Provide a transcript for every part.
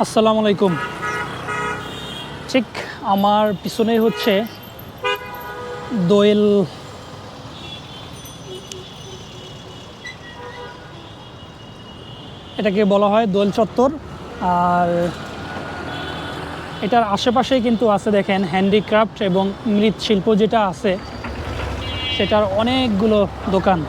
আসসালামু আলাইকুম। ঠিক আমার পিছনেই হচ্ছে দোয়েল এটাকে বলা হয় দোয়েল চত্বর। আর এটার আশেপাশেই কিন্তু আছে দেখেন হ্যান্ডিক্রাফট এবং মৃৎশিল্প যেটা আছে সেটার অনেকগুলো দোকান।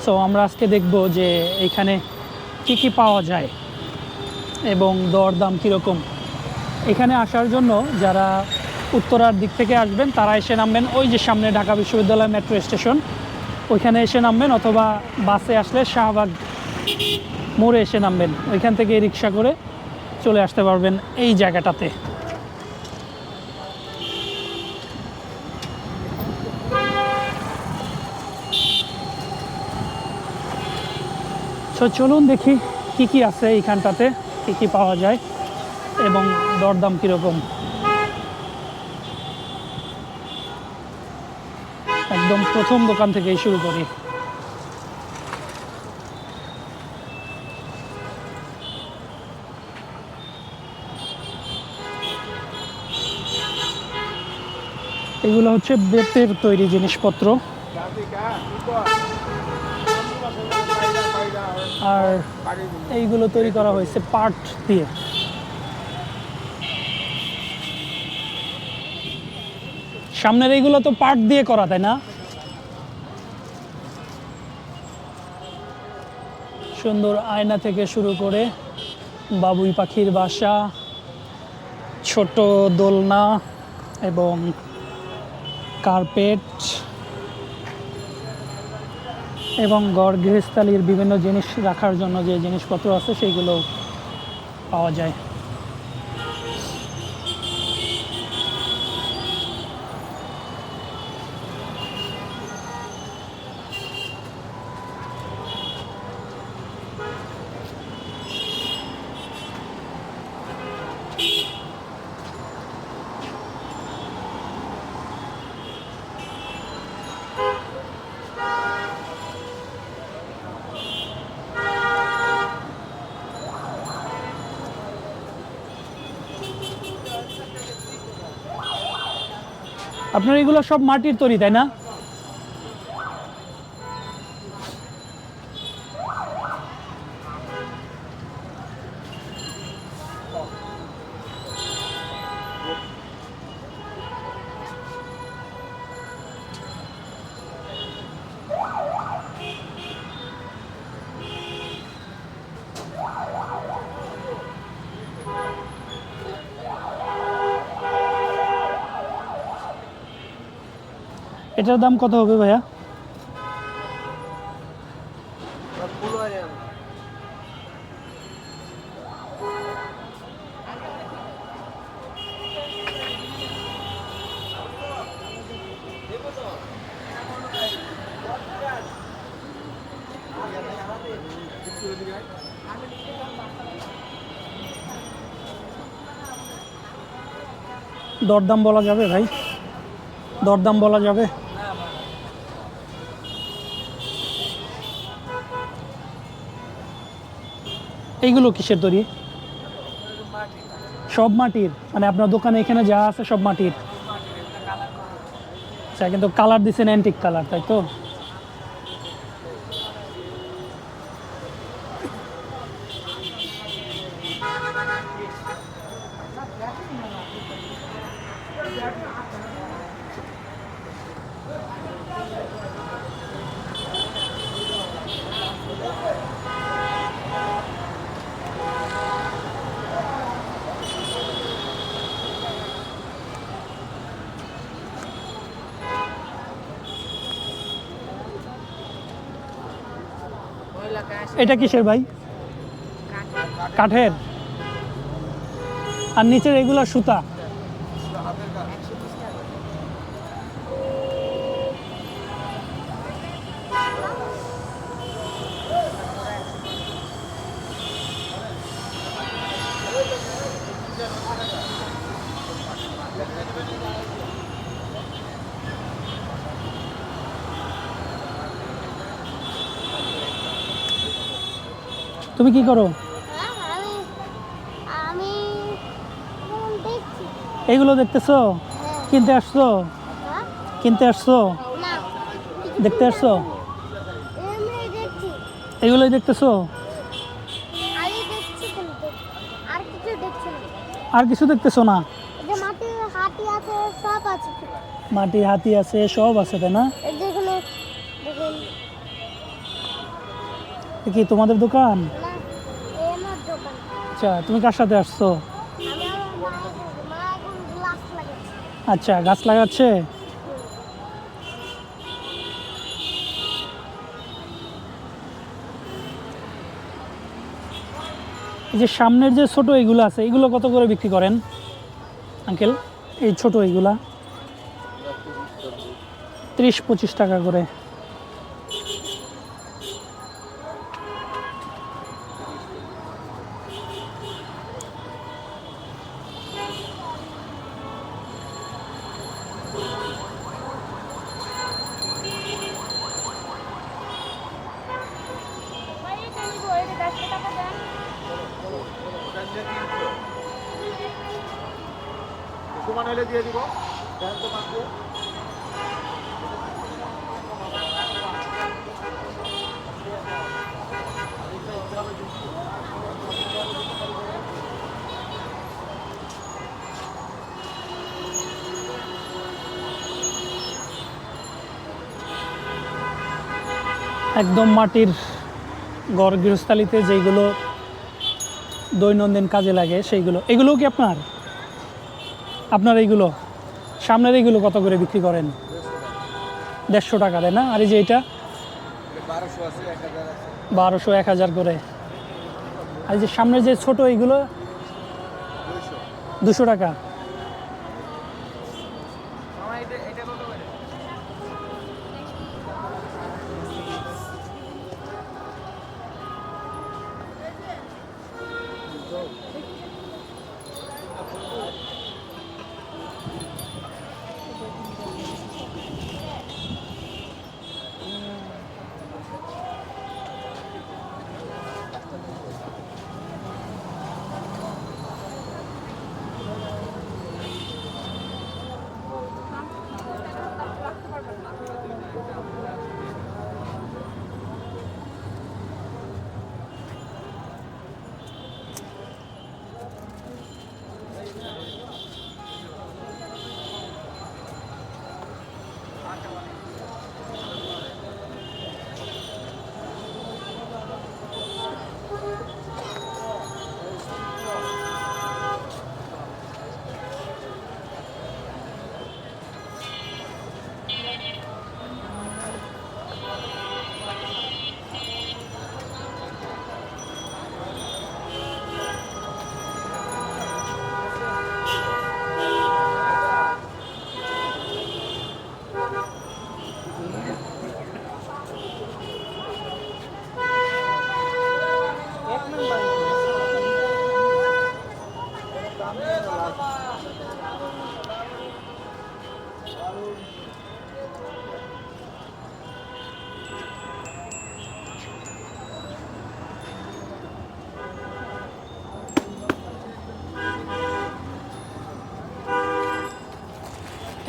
সো আমরা আজকে দেখব যে এখানে কি কি পাওয়া যায় এবং দরদাম কীরকম। এখানে আসার জন্য যারা উত্তরার দিক থেকে আসবেন তারা এসে নামবেন ওই যে সামনে ঢাকা বিশ্ববিদ্যালয় মেট্রো স্টেশন, ওইখানে এসে নামবেন, অথবা বাসে আসলে শাহবাগ মোড়ে এসে নামবেন, ওইখান থেকে রিক্সা করে চলে আসতে পারবেন এই জায়গাটাতে। তো চলুন দেখি কি কি আছে এইখানটাতে, কি কি পাওয়া যায় এবং দরদাম কীরকম। একদম প্রথম দোকান থেকেই শুরু করি। এগুলো হচ্ছে বেতের তৈরি জিনিসপত্র, আর এইগুলো তৈরি করা হয়েছে পাট দিয়ে। সামনের এইগুলো তো পাট দিয়ে করা, তাই না? সুন্দর আয়না থেকে শুরু করে বাবুই পাখির বাসা, ছোট দোলনা এবং কার্পেট এবং ঘর গৃহস্থালির বিভিন্ন জিনিস রাখার জন্য যে জিনিসপত্র আছে সেইগুলো পাওয়া যায়। আপনার এগুলো সব মাটির তৈরি, তাই না? এটার দাম কত হবে ভাইয়া? দরদাম বলা যাবে ভাই? দরদাম বলা যাবে? এইগুলো কিসের তৈরি? সব মাটির? মানে আপনার দোকানে এখানে যা আছে সব মাটির? আচ্ছা, কিন্তু কালার দিচ্ছেন অ্যান্টিক কালার, তাই তো? এটা কিসের ভাই? কাঠের? আর নিচের এগুলো সুতা? তুমি কি করো? এইগুলো দেখতেছো? কিনতে আসছো? কিনতে আসছো? দেখতে আসছো? এগুলোই দেখতেছো? আর কিছু দেখতেছো না? মাটি হাতি আছে, সব আছে, তাই না? এ কি তোমাদের দোকান? আচ্ছা, তুমি কার সাথে আসছো? আচ্ছা, গাছ লাগাচ্ছে। এই যে সামনের যে ছোট এইগুলো আছে, এগুলো কত করে বিক্রি করেন আঙ্কেল? এই ছোট এইগুলা 30-25 টাকা করে। দিয়ে দিব তো মাত্র একদম মাটির ঘর গৃহস্থালিতে যেগুলো দৈনন্দিন কাজে লাগে সেইগুলো। এগুলোও কি আপনার? আপনার এইগুলো সামনের এইগুলো কত করে বিক্রি করেন? 150 টাকা, তাই না? আর এই যে এটা 1200-1000 করে। আর এই যে সামনের যে ছোট এইগুলো 200 টাকা।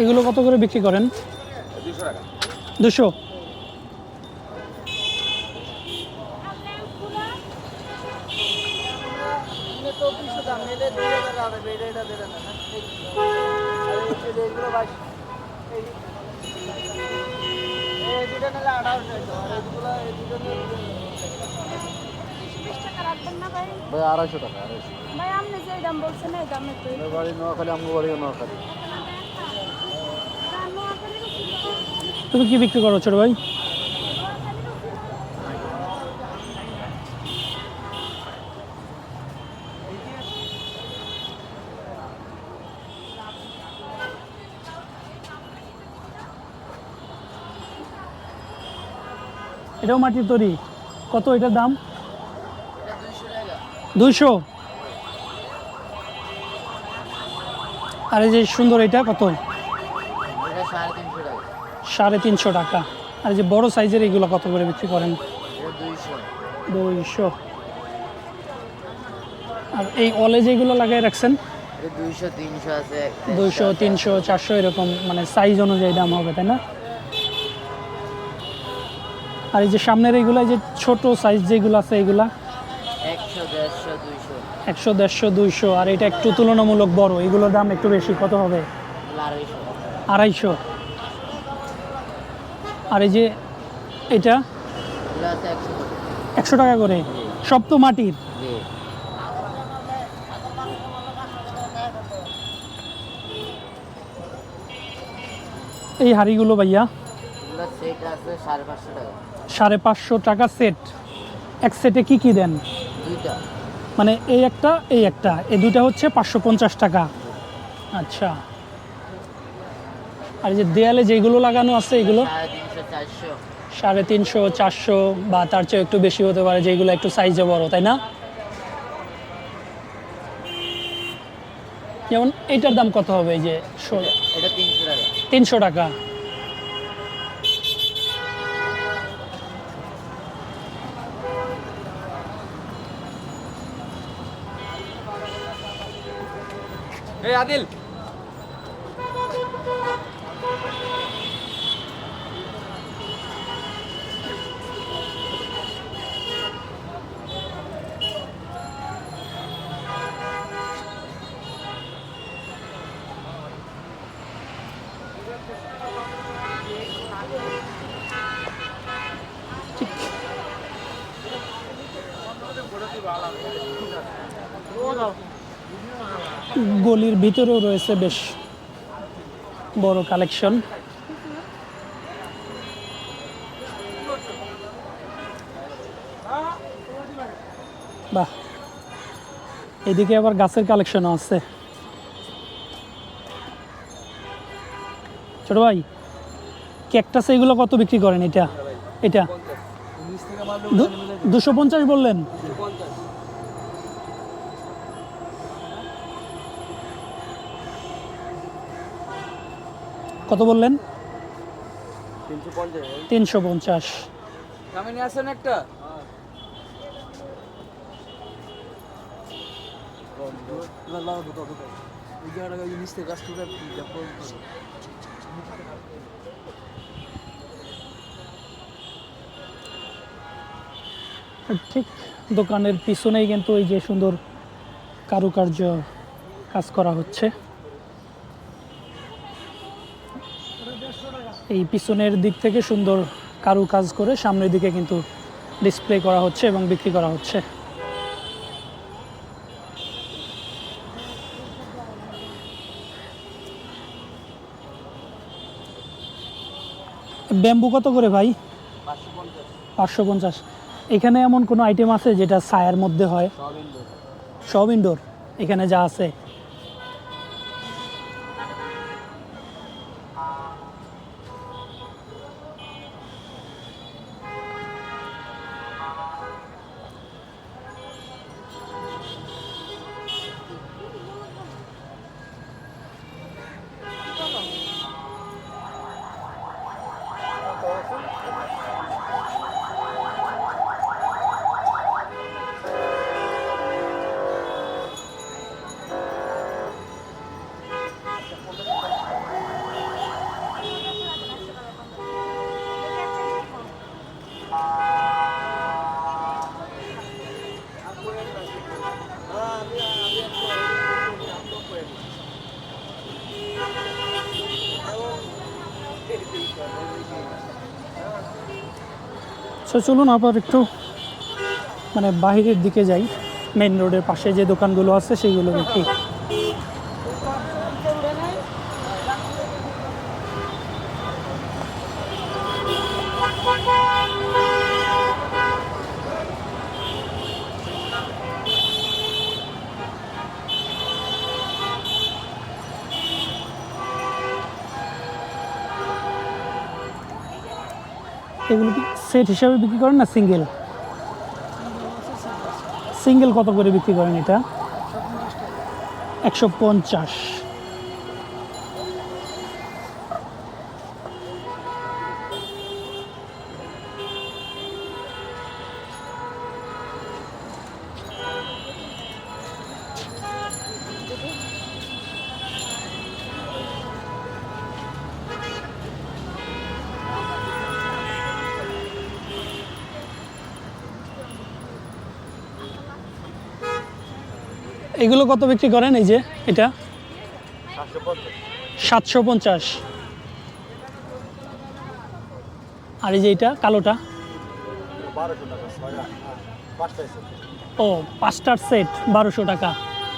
এগুলো কত করে বিক্রি করেন? 200 টাকা। 200। ভাই 250 টাকা। ভাই আপনি যে দাম বলছেন এই দামে তো বাড়ি নোয়াখালী, আমার বাড়ি নোয়াখালী। তুমি কি বিক্রি করো ছোট ভাই? এটাও মাটির তৈরি। কত এটার দাম? 200। আর এই যে সুন্দর এটা কত? 350 টাকা। আর এই যে বড় সাইজের এগুলো কত করে বিক্রি করেন? 200। আর এই অলে যেগুলো লাগাই রাখছেন এটা 200 300 আছে 200 300 400 এরকম মানে সাইজ অনুযায়ী দাম হবে, তাই না? আর এই যে সামনের এইগুলা, এই যে ছোট সাইজ যেগুলো আছে এগুলা 100 150 200 100 150 200, আর এটা একটু তুলনামূলক বড়, এগুলোর দাম একটু বেশি, কত হবে? 250 250। আর এই যে এটা এগুলো আছে 100 100 টাকা করে, সব তো মাটির। জি এই হাঁড়িগুলো ভাইয়া এগুলো সেট আছে 550 টাকা 550 টাকা সেট। এক সেটে কি কি দেন? দুইটা মানে এই একটা এই দুইটা হচ্ছে 550 টাকা। আচ্ছা। আর এই যে দেয়ালে যেগুলো লাগানো আছে এগুলো 350 400 350 400 বা তার চেয়ে একটু বেশি হতে পারে, যেগুলো একটু সাইজে বড়, তাই না? যেমন এইটার দাম কত হবে? এই যে এটা 300 টাকা 300 টাকা। এই আদিল গলির ভিতরেও রয়েছে বেশ বড় কালেকশন। বাহ, এদিকে আবার গাছের কালেকশনও আছে। ছোট ভাই, ক্যাকটাস এগুলো কত বিক্রি করেন? এটা 250 বললেন? কত বললেন? 350। কামিনী আছেন একটা ঠিক দোকানের পিছনেই কিন্তু এই যে সুন্দর কারুকার্য কাজ করা হচ্ছে। এই পিছনের দিক থেকে সুন্দর কারুকাজ করে সামনের দিকে কিন্তু ডিসপ্লে করা হচ্ছে এবং বিক্রি করা হচ্ছে। ব্যাম্বু কত করে ভাই? 550। এখানে এমন কোনো আইটেম আছে যেটা ছায়ার মধ্যে হয়? সব ইনডোর এখানে যা আছে। সো চলুন আবার একটু মানে বাহিরের দিকে যাই, মেইন রোডের পাশে যে দোকানগুলো আছে সেইগুলো দেখি। এগুলো কি সেট হিসাবে বিক্রি করেন না সিঙ্গেল? সিঙ্গেল কত করে বিক্রি করেন এটা? 150। এগুলো কত বিক্রি করেন? এই যে এটা 750। আর এই যে এটা কালোটা ও 5টার সেট 1200 টাকা।